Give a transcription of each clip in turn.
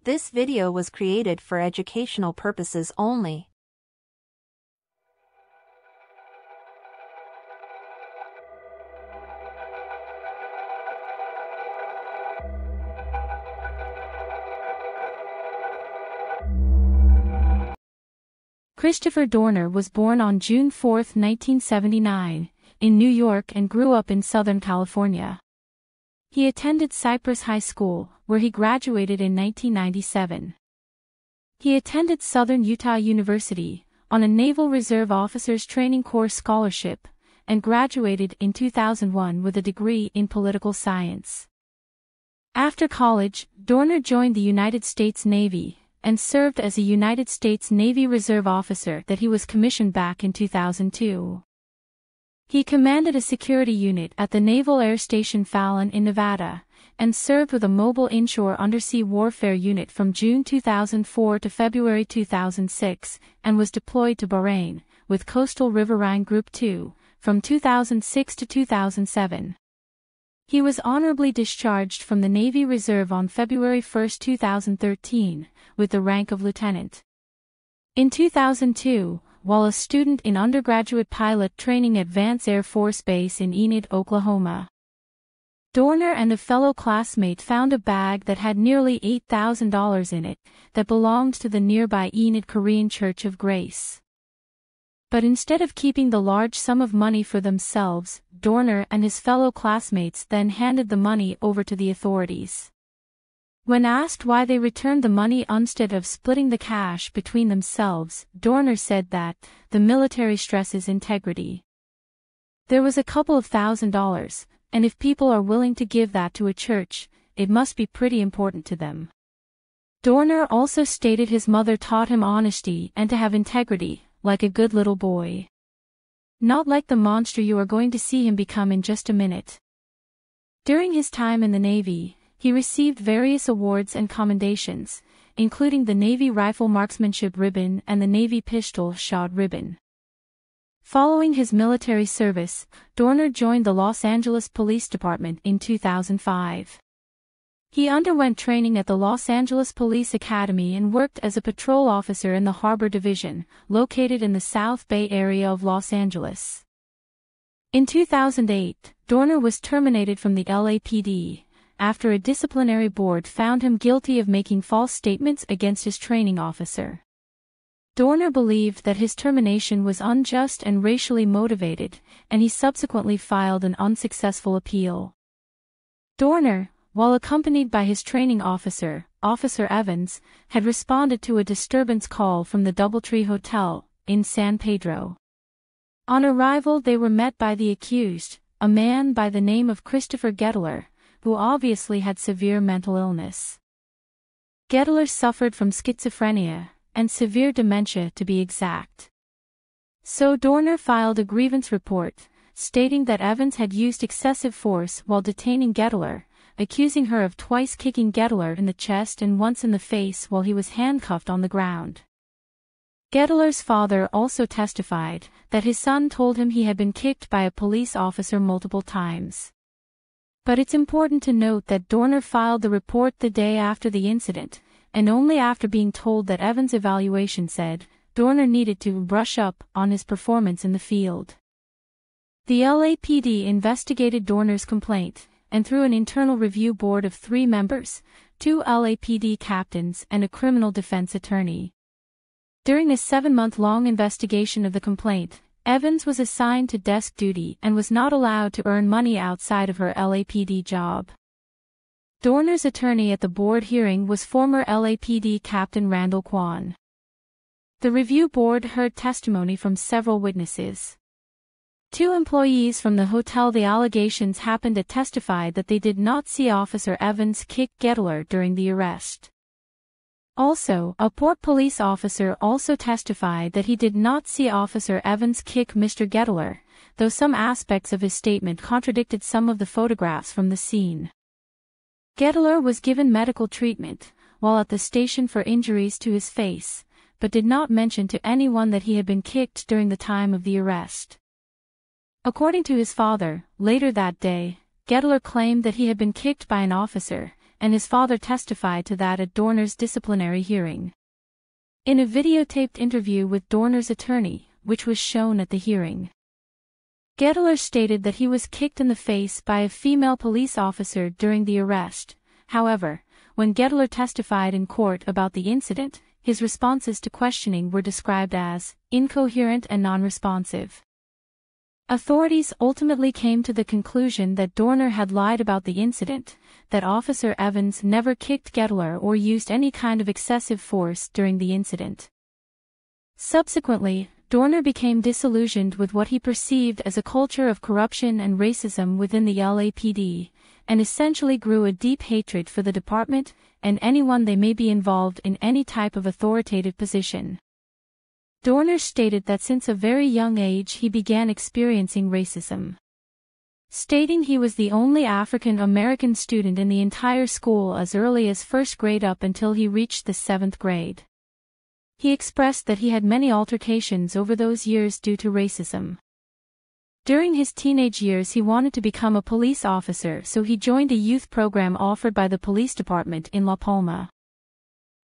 This video was created for educational purposes only. Christopher Dorner was born on June 4, 1979, in New York and grew up in Southern California. He attended Cypress High School, where he graduated in 1997. He attended Southern Utah University, on a Naval Reserve Officers Training Corps scholarship, and graduated in 2001 with a degree in political science. After college, Dorner joined the United States Navy, and served as a United States Navy Reserve officer that he was commissioned back in 2002. He commanded a security unit at the Naval Air Station Fallon in Nevada, and served with a mobile inshore undersea warfare unit from June 2004 to February 2006, and was deployed to Bahrain, with Coastal Riverine Group 2, from 2006 to 2007. He was honorably discharged from the Navy Reserve on February 1, 2013, with the rank of lieutenant. In 2002, while a student in undergraduate pilot training at Vance Air Force Base in Enid, Oklahoma, Dorner and a fellow classmate found a bag that had nearly $8,000 in it, that belonged to the nearby Enid Korean Church of Grace. But instead of keeping the large sum of money for themselves, Dorner and his fellow classmates then handed the money over to the authorities. When asked why they returned the money instead of splitting the cash between themselves, Dorner said that, "The military stresses integrity. There was a couple of $1,000s, and if people are willing to give that to a church, it must be pretty important to them." Dorner also stated his mother taught him honesty and to have integrity, like a good little boy. Not like the monster you are going to see him become in just a minute. During his time in the Navy, he received various awards and commendations, including the Navy Rifle Marksmanship Ribbon and the Navy Pistol Shot Ribbon. Following his military service, Dorner joined the Los Angeles Police Department in 2005. He underwent training at the Los Angeles Police Academy and worked as a patrol officer in the Harbor Division, located in the South Bay area of Los Angeles. In 2008, Dorner was terminated from the LAPD, after a disciplinary board found him guilty of making false statements against his training officer. Dorner believed that his termination was unjust and racially motivated, and he subsequently filed an unsuccessful appeal. Dorner, while accompanied by his training officer, Officer Evans, had responded to a disturbance call from the DoubleTree Hotel, in San Pedro. On arrival they were met by the accused, a man by the name of Christopher Gettler, who obviously had severe mental illness. Gettler suffered from schizophrenia, and severe dementia to be exact. So Dorner filed a grievance report, stating that Evans had used excessive force while detaining Gettler, accusing her of twice kicking Gettler in the chest and once in the face while he was handcuffed on the ground. Gettler's father also testified that his son told him he had been kicked by a police officer multiple times. But it's important to note that Dorner filed the report the day after the incident, and only after being told that Evans' evaluation said Dorner needed to brush up on his performance in the field. The LAPD investigated Dorner's complaint, and through an internal review board of 3 members, 2 LAPD captains and a criminal defense attorney. During a 7-month-long investigation of the complaint, Evans was assigned to desk duty and was not allowed to earn money outside of her LAPD job. Dorner's attorney at the board hearing was former LAPD Captain Randall Kwan. The review board heard testimony from several witnesses. 2 employees from the hotel the allegations happened to testify that they did not see Officer Evans kick Gettler during the arrest. Also, a Port police officer also testified that he did not see Officer Evans kick Mr. Gettler, though some aspects of his statement contradicted some of the photographs from the scene. Gettler was given medical treatment, while at the station for injuries to his face, but did not mention to anyone that he had been kicked during the time of the arrest. According to his father, later that day, Gettler claimed that he had been kicked by an officer, and his father testified to that at Dorner's disciplinary hearing. In a videotaped interview with Dorner's attorney, which was shown at the hearing, Gettler stated that he was kicked in the face by a female police officer during the arrest. However, when Gettler testified in court about the incident, his responses to questioning were described as incoherent and non-responsive. Authorities ultimately came to the conclusion that Dorner had lied about the incident, that Officer Evans never kicked Gettler or used any kind of excessive force during the incident. Subsequently, Dorner became disillusioned with what he perceived as a culture of corruption and racism within the LAPD, and essentially grew a deep hatred for the department and anyone they may be involved in any type of authoritative position. Dorner stated that since a very young age he began experiencing racism, stating he was the only African American student in the entire school as early as first grade up until he reached the 7th grade. He expressed that he had many altercations over those years due to racism. During his teenage years he wanted to become a police officer, so he joined a youth program offered by the police department in La Palma.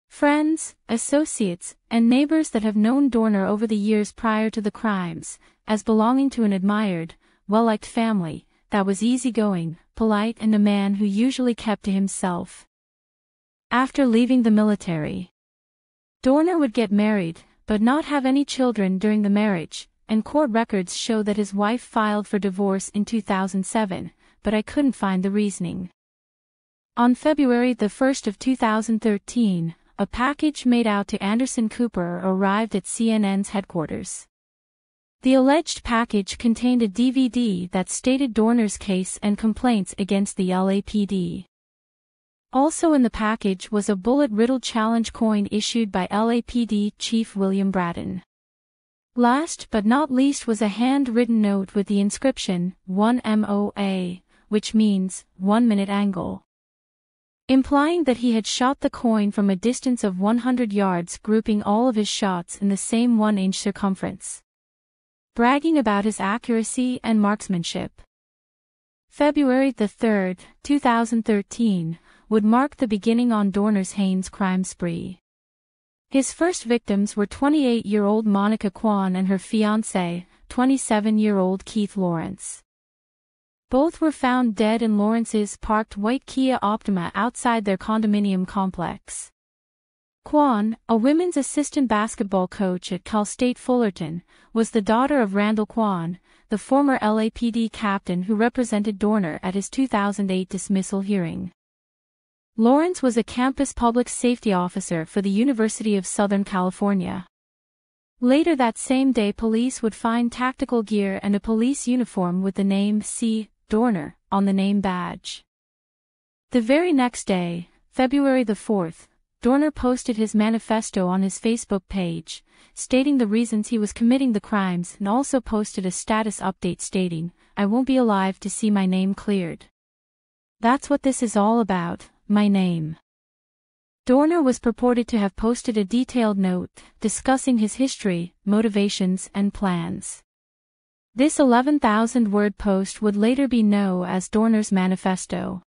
Friends, associates, and neighbors that have known Dorner over the years prior to the crimes, as belonging to an admired, well-liked family, that was easygoing, polite, and a man who usually kept to himself. After leaving the military, Dorner would get married, but not have any children during the marriage, and court records show that his wife filed for divorce in 2007, but I couldn't find the reasoning. On February 1st of 2013, a package made out to Anderson Cooper arrived at CNN's headquarters. The alleged package contained a DVD that stated Dorner's case and complaints against the LAPD. Also in the package was a bullet-riddled challenge coin issued by LAPD Chief William Braden. Last but not least was a hand-written note with the inscription, 1 MOA, which means, 1 minute angle, implying that he had shot the coin from a distance of 100 yards, grouping all of his shots in the same 1-inch circumference, bragging about his accuracy and marksmanship. February 3, 2013, would mark the beginning on Dorner's heinous crime spree. His first victims were 28-year-old Monica Kwan and her fiancé, 27-year-old Keith Lawrence. Both were found dead in Lawrence's parked white Kia Optima outside their condominium complex. Kwan, a women's assistant basketball coach at Cal State Fullerton, was the daughter of Randall Kwan, the former LAPD captain who represented Dorner at his 2008 dismissal hearing. Lawrence was a campus public safety officer for the University of Southern California. Later that same day, police would find tactical gear and a police uniform with the name C. Dorner on the name badge. The very next day, February 4th, Dorner posted his manifesto on his Facebook page, stating the reasons he was committing the crimes, and also posted a status update stating, "I won't be alive to see my name cleared. That's what this is all about, my name." Dorner was purported to have posted a detailed note discussing his history, motivations, and plans. This 11,000-word post would later be known as Dorner's manifesto.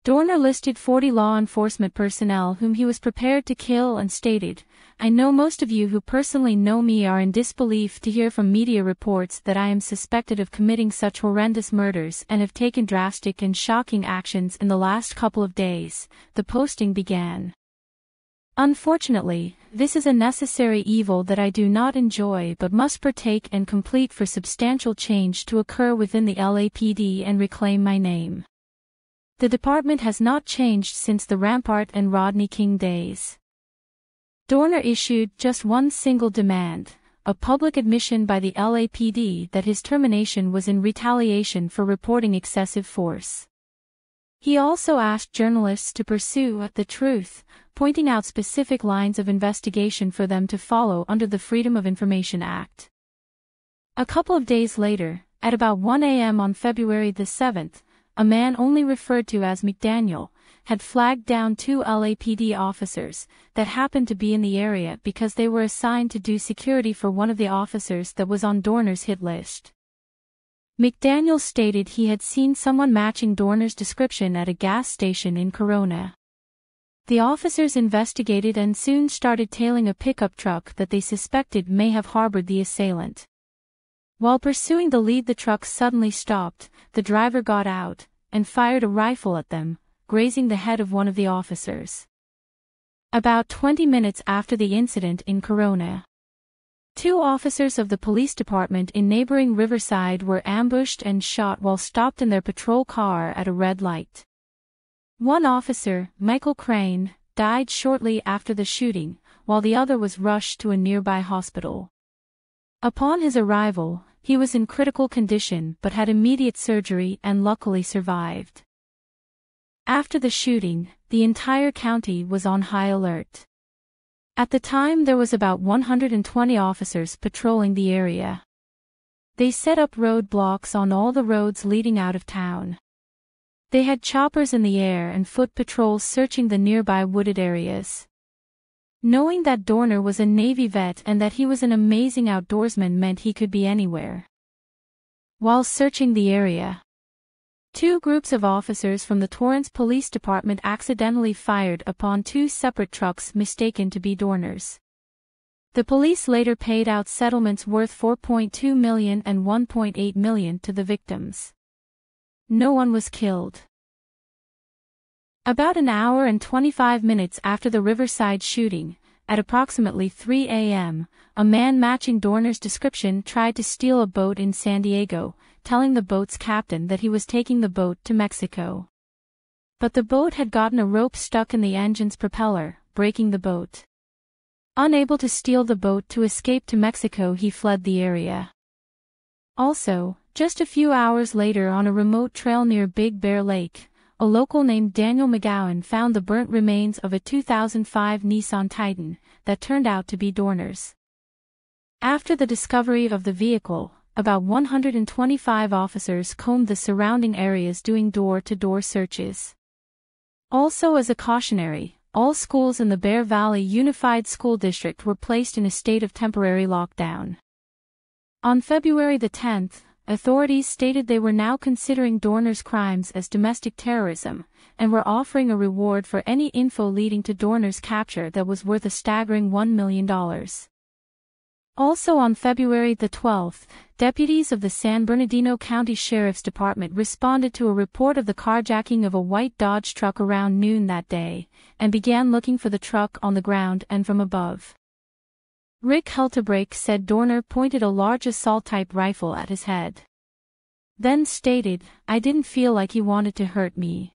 Dorner listed 40 law enforcement personnel whom he was prepared to kill and stated, "I know most of you who personally know me are in disbelief to hear from media reports that I am suspected of committing such horrendous murders and have taken drastic and shocking actions in the last couple of days," the posting began. "Unfortunately, this is a necessary evil that I do not enjoy but must partake and complete for substantial change to occur within the LAPD and reclaim my name. The department has not changed since the Rampart and Rodney King days." Dorner issued just one single demand, a public admission by the LAPD that his termination was in retaliation for reporting excessive force. He also asked journalists to pursue the truth, pointing out specific lines of investigation for them to follow under the Freedom of Information Act. A couple of days later, at about 1 a.m. on February 7th, a man only referred to as McDaniel had flagged down 2 LAPD officers that happened to be in the area because they were assigned to do security for one of the officers that was on Dorner's hit list. McDaniel stated he had seen someone matching Dorner's description at a gas station in Corona. The officers investigated and soon started tailing a pickup truck that they suspected may have harbored the assailant. While pursuing the lead, the truck suddenly stopped, the driver got out, and fired a rifle at them, grazing the head of one of the officers. About 20 minutes after the incident in Corona, 2 officers of the police department in neighboring Riverside were ambushed and shot while stopped in their patrol car at a red light. One officer, Michael Crane, died shortly after the shooting, while the other was rushed to a nearby hospital. Upon his arrival, he was in critical condition but had immediate surgery and luckily survived. After the shooting, the entire county was on high alert. At the time there was about 120 officers patrolling the area. They set up roadblocks on all the roads leading out of town. They had choppers in the air and foot patrols searching the nearby wooded areas. Knowing that Dorner was a Navy vet and that he was an amazing outdoorsman meant he could be anywhere. While searching the area, 2 groups of officers from the Torrance Police Department accidentally fired upon 2 separate trucks mistaken to be Dorner's. The police later paid out settlements worth $4.2 million and $1.8 million to the victims. No one was killed. About an hour and 25 minutes after the Riverside shooting, at approximately 3 a.m., a man matching Dorner's description tried to steal a boat in San Diego, telling the boat's captain that he was taking the boat to Mexico. But the boat had gotten a rope stuck in the engine's propeller, breaking the boat. Unable to steal the boat to escape to Mexico, he fled the area. Also, just a few hours later on a remote trail near Big Bear Lake, a local named Daniel McGowan found the burnt remains of a 2005 Nissan Titan that turned out to be Dorner's. After the discovery of the vehicle, about 125 officers combed the surrounding areas doing door-to-door searches. Also, as a cautionary, all schools in the Bear Valley Unified School District were placed in a state of temporary lockdown. On February the 10th, authorities stated they were now considering Dorner's crimes as domestic terrorism, and were offering a reward for any info leading to Dorner's capture that was worth a staggering $1 million. Also on February the 12th, deputies of the San Bernardino County Sheriff's Department responded to a report of the carjacking of a white Dodge truck around noon that day, and began looking for the truck on the ground and from above. Rick Heltebrake said Dorner pointed a large assault-type rifle at his head. Then stated, "I didn't feel like he wanted to hurt me.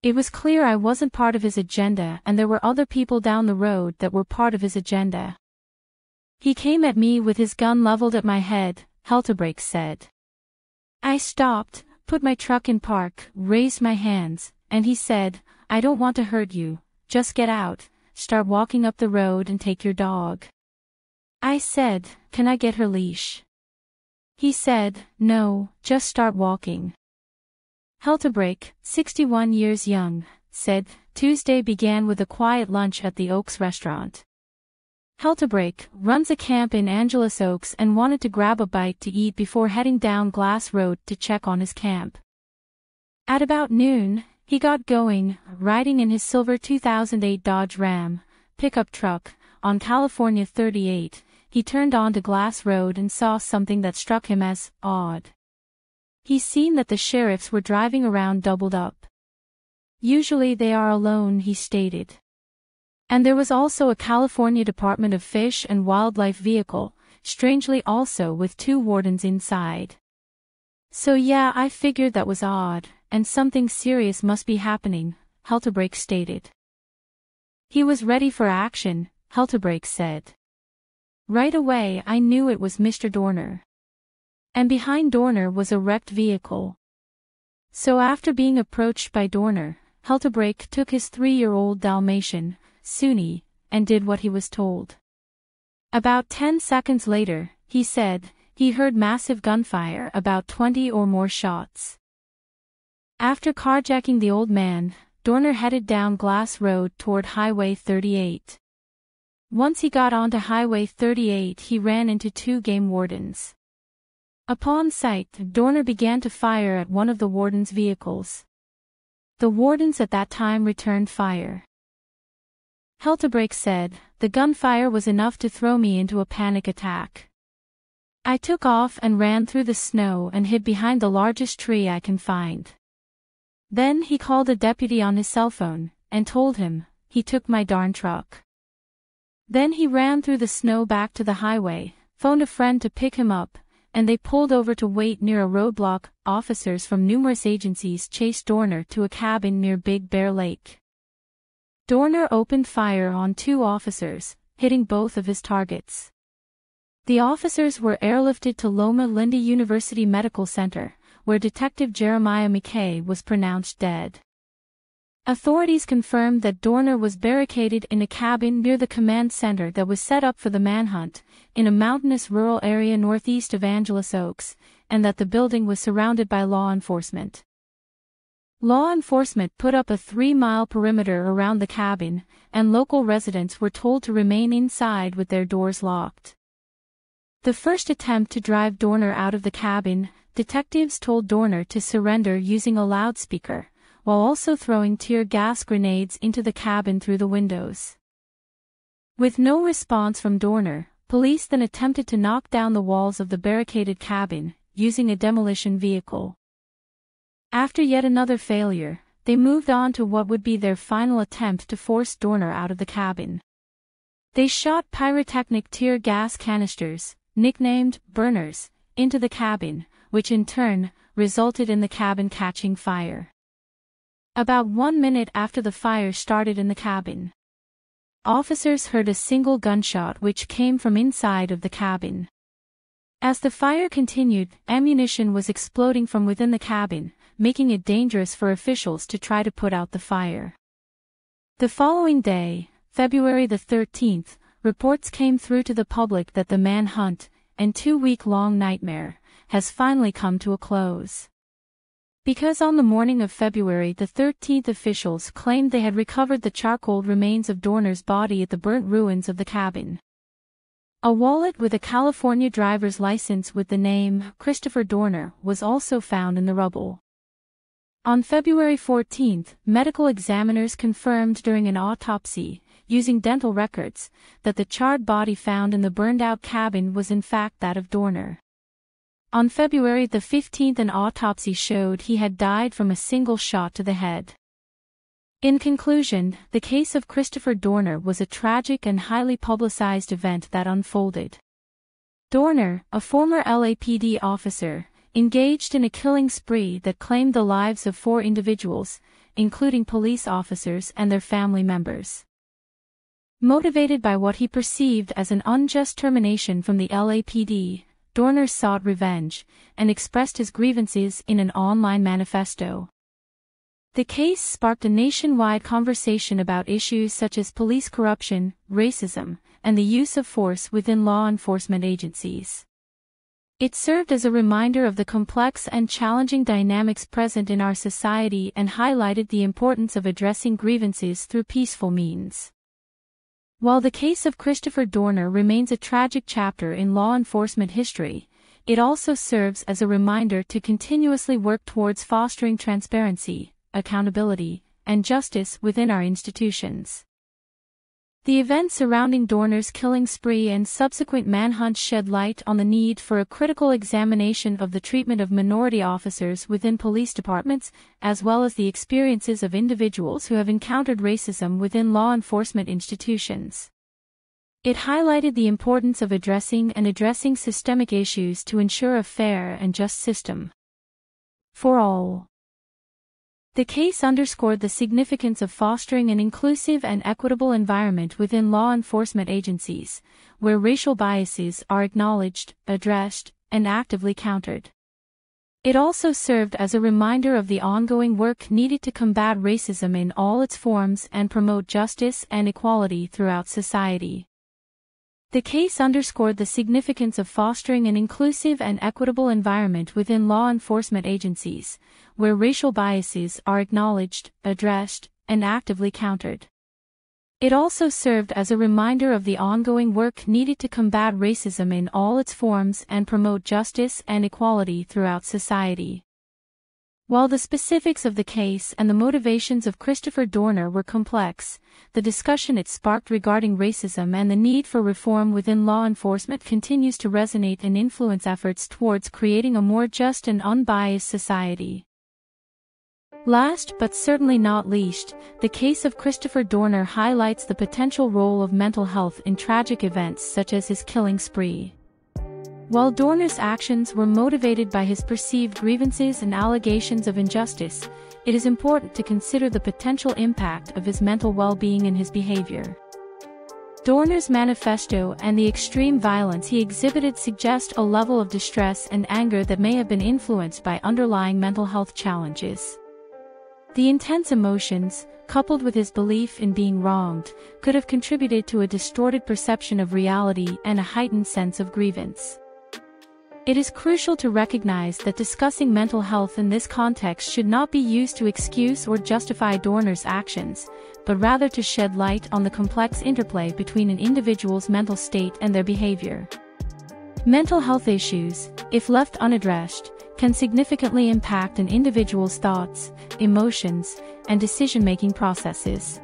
It was clear I wasn't part of his agenda and there were other people down the road that were part of his agenda. He came at me with his gun leveled at my head," Heltebrake said. "I stopped, put my truck in park, raised my hands, and he said, 'I don't want to hurt you, just get out, start walking up the road and take your dog.' I said, 'Can I get her leash?' He said, 'No, just start walking.'" Heltebrake, 61 years young, said, Tuesday began with a quiet lunch at the Oaks restaurant. Heltebrake runs a camp in Angeles Oaks and wanted to grab a bite to eat before heading down Glass Road to check on his camp. At about noon, he got going, riding in his silver 2008 Dodge Ram pickup truck, on California 38. He turned onto Glass Road and saw something that struck him as odd. He seen that the sheriffs were driving around doubled up. "Usually they are alone," he stated. And there was also a California Department of Fish and Wildlife vehicle, strangely also with 2 wardens inside. "So yeah, I figured that was odd, and something serious must be happening," Heltebrake stated. He was ready for action, Heltebrake said. "Right away I knew it was Mr. Dorner. And behind Dorner was a wrecked vehicle. So after being approached by Dorner, Heltebrake took his 3-year-old Dalmatian, Suni, and did what he was told. About 10 seconds later, he said, he heard massive gunfire, about 20 or more shots. After carjacking the old man, Dorner headed down Glass Road toward Highway 38. Once he got onto Highway 38, he ran into 2 game wardens. Upon sight, Dorner began to fire at one of the warden's vehicles. The wardens at that time returned fire. Heltebrake said, "The gunfire was enough to throw me into a panic attack. I took off and ran through the snow and hid behind the largest tree I can find." Then he called a deputy on his cell phone, and told him, "He took my darn truck." Then he ran through the snow back to the highway, phoned a friend to pick him up, and they pulled over to wait near a roadblock. Officers from numerous agencies chased Dorner to a cabin near Big Bear Lake. Dorner opened fire on 2 officers, hitting both of his targets. The officers were airlifted to Loma Linda University Medical Center, where Detective Jeremiah McKay was pronounced dead. Authorities confirmed that Dorner was barricaded in a cabin near the command center that was set up for the ManHunt, in a mountainous rural area northeast of Angeles Oaks, and that the building was surrounded by law enforcement. Law enforcement put up a 3-mile perimeter around the cabin, and local residents were told to remain inside with their doors locked. The first attempt to drive Dorner out of the cabin, detectives told Dorner to surrender using a loudspeaker, while also throwing tear gas grenades into the cabin through the windows. With no response from Dorner, police then attempted to knock down the walls of the barricaded cabin, using a demolition vehicle. After yet another failure, they moved on to what would be their final attempt to force Dorner out of the cabin. They shot pyrotechnic tear gas canisters, nicknamed burners, into the cabin, which in turn resulted in the cabin catching fire. About 1 minute after the fire started in the cabin, officers heard a single gunshot which came from inside of the cabin. As the fire continued, ammunition was exploding from within the cabin, making it dangerous for officials to try to put out the fire. The following day, February the 13th, reports came through to the public that the manhunt, and 2-week-long nightmare, has finally come to a close. Because on the morning of February the 13th officials claimed they had recovered the charcoal remains of Dorner's body at the burnt ruins of the cabin. A wallet with a California driver's license with the name Christopher Dorner was also found in the rubble. On February 14th, medical examiners confirmed during an autopsy, using dental records, that the charred body found in the burned-out cabin was in fact that of Dorner. On February the 15th, an autopsy showed he had died from a single shot to the head. In conclusion, the case of Christopher Dorner was a tragic and highly publicized event that unfolded. Dorner, a former LAPD officer, engaged in a killing spree that claimed the lives of 4 individuals, including police officers and their family members. Motivated by what he perceived as an unjust termination from the LAPD, Dorner sought revenge, and expressed his grievances in an online manifesto. The case sparked a nationwide conversation about issues such as police corruption, racism, and the use of force within law enforcement agencies. It served as a reminder of the complex and challenging dynamics present in our society and highlighted the importance of addressing grievances through peaceful means. While the case of Christopher Dorner remains a tragic chapter in law enforcement history, it also serves as a reminder to continuously work towards fostering transparency, accountability, and justice within our institutions. The events surrounding Dorner's killing spree and subsequent manhunt shed light on the need for a critical examination of the treatment of minority officers within police departments, as well as the experiences of individuals who have encountered racism within law enforcement institutions. It highlighted the importance of addressing systemic issues to ensure a fair and just system for all. The case underscored the significance of fostering an inclusive and equitable environment within law enforcement agencies, where racial biases are acknowledged, addressed, and actively countered. It also served as a reminder of the ongoing work needed to combat racism in all its forms and promote justice and equality throughout society. The case underscored the significance of fostering an inclusive and equitable environment within law enforcement agencies, where racial biases are acknowledged, addressed, and actively countered. It also served as a reminder of the ongoing work needed to combat racism in all its forms and promote justice and equality throughout society. While the specifics of the case and the motivations of Christopher Dorner were complex, the discussion it sparked regarding racism and the need for reform within law enforcement continues to resonate and influence efforts towards creating a more just and unbiased society. Last but certainly not least, the case of Christopher Dorner highlights the potential role of mental health in tragic events such as his killing spree. While Dorner's actions were motivated by his perceived grievances and allegations of injustice, it is important to consider the potential impact of his mental well-being and his behavior. Dorner's manifesto and the extreme violence he exhibited suggest a level of distress and anger that may have been influenced by underlying mental health challenges. The intense emotions, coupled with his belief in being wronged, could have contributed to a distorted perception of reality and a heightened sense of grievance. It is crucial to recognize that discussing mental health in this context should not be used to excuse or justify Dorner's actions, but rather to shed light on the complex interplay between an individual's mental state and their behavior. Mental health issues, if left unaddressed, can significantly impact an individual's thoughts, emotions, and decision-making processes.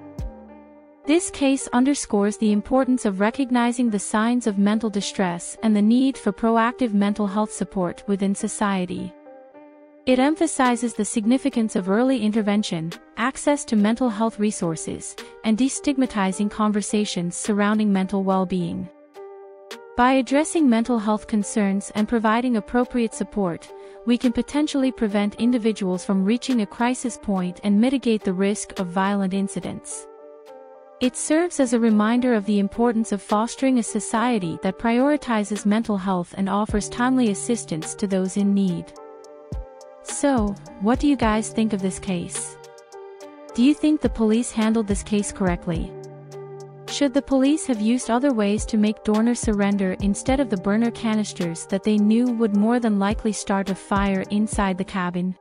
This case underscores the importance of recognizing the signs of mental distress and the need for proactive mental health support within society. It emphasizes the significance of early intervention, access to mental health resources, and destigmatizing conversations surrounding mental well-being. By addressing mental health concerns and providing appropriate support, we can potentially prevent individuals from reaching a crisis point and mitigate the risk of violent incidents. It serves as a reminder of the importance of fostering a society that prioritizes mental health and offers timely assistance to those in need. So, what do you guys think of this case? Do you think the police handled this case correctly? Should the police have used other ways to make Dorner surrender instead of the burner canisters that they knew would more than likely start a fire inside the cabin?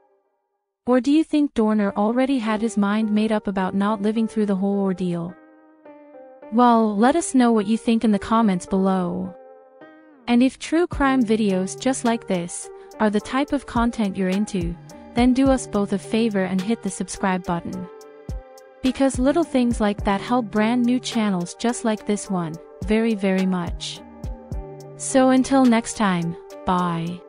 Or do you think Dorner already had his mind made up about not living through the whole ordeal? Well, let us know what you think in the comments below. And if true crime videos just like this are the type of content you're into, then do us both a favor and hit the subscribe button. Because little things like that help brand new channels just like this one, very much. So until next time, bye.